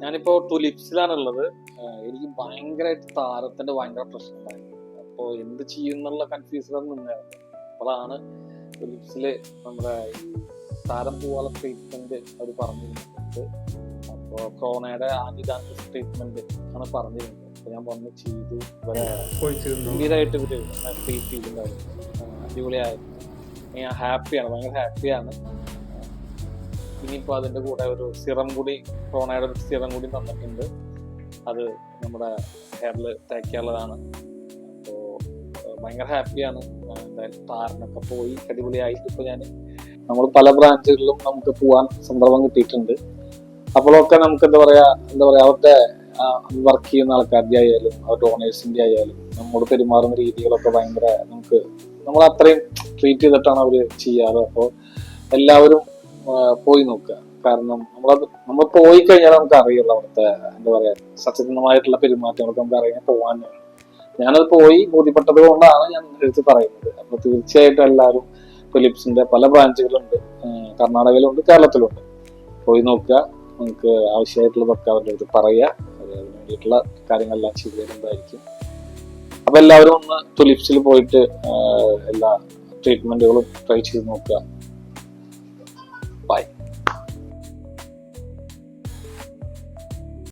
ഞാനിപ്പോ ടുലിപ്സിലാണുള്ളത്. എനിക്ക് ഭയങ്കരമായിട്ട് താരത്തിന്റെ ഭയങ്കര പ്രശ്നമായിരുന്നു. അപ്പോ എന്ത് ചെയ്യുന്നുള്ള കൺഫ്യൂഷൻ നിന്നായിരുന്നു. അപ്പോഴാണ് ടുലിപ്സില് നമ്മുടെ ഈ താരം പോവാനുള്ള ട്രീറ്റ്മെന്റ് അവർ പറഞ്ഞിരുന്നത്. അപ്പോൾ കൊറോണയുടെ ആന്റിഡാൻഡ്രഫ് ട്രീറ്റ്മെന്റ് ആണ് പറഞ്ഞിരുന്നത്. അപ്പൊ ഞാൻ വന്ന് ചെയ്തു. ഗംഭീരമായിട്ട് ഇവര് ട്രീറ്റ് ചെയ്തിട്ടുണ്ടായിരുന്നു. അടിപൊളിയായിരുന്നു. ഞാൻ ഹാപ്പിയാണ്, ഭയങ്കര ഹാപ്പിയാണ്. ഇനിയിപ്പോൾ അതിൻ്റെ കൂടെ ഒരു സിറം കൂടി, കൊറോണയുടെ ഒരു സിറം കൂടി തന്നിട്ടുണ്ട്. അത് നമ്മുടെ ഹെയറിൽ തേക്കാനുള്ളതാണ്. അപ്പോൾ ഭയങ്കര ഹാപ്പിയാണ്. എന്തായാലും താരനൊക്കെ പോയി അടിപൊളിയായി. ഇപ്പോൾ നമ്മൾ പല ബ്രാഞ്ചുകളിലും നമുക്ക് പോകാൻ സന്ദർഭം കിട്ടിയിട്ടുണ്ട്. അപ്പോഴൊക്കെ നമുക്ക് എന്താ പറയാ അവരുടെ വർക്ക് ചെയ്യുന്ന ആൾക്കാരുടെ ആയാലും അവരുടെ ഓണേഴ്സിന്റെ ആയാലും നമ്മോട് പെരുമാറുന്ന രീതികളൊക്കെ ഭയങ്കര നമ്മൾ അത്രയും ട്രീറ്റ് ചെയ്തിട്ടാണ് അവർ ചെയ്യാറ്. അപ്പോൾ എല്ലാവരും പോയി നോക്കുക. കാരണം നമ്മൾ പോയി കഴിഞ്ഞാൽ നമുക്ക് അറിയുള്ളൂ അവിടുത്തെ എന്താ പറയാ സത്യസന്ധമായിട്ടുള്ള പെരുമാറ്റങ്ങളൊക്കെ നമുക്ക് അറിയാൻ പോകാനാണ്. ഞാനത് പോയി ബോധ്യപ്പെട്ടത് കൊണ്ടാണ് ഞാൻ എടുത്ത് പറയുന്നത്. അപ്പൊ തീർച്ചയായിട്ടും എല്ലാവരും ഫിലിപ്സിന്റെ പല ബ്രാഞ്ചുകളുണ്ട്, കർണാടകയിലുണ്ട്, കേരളത്തിലുണ്ട്. പോയി നോക്കുക. നമുക്ക് ആവശ്യമായിട്ടുള്ളതൊക്കെ അവരുടെ അടുത്ത് പറയുക. അതിന് വേണ്ടിയിട്ടുള്ള കാര്യങ്ങളെല്ലാം ചെയ്തു തരുന്നതായിരിക്കും. അപ്പൊ എല്ലാവരും ഒന്ന് ടുലിപ്സിൽ പോയിട്ട് എല്ലാ ട്രീറ്റ്മെന്റുകളും ട്രൈ ചെയ്ത് നോക്കുക.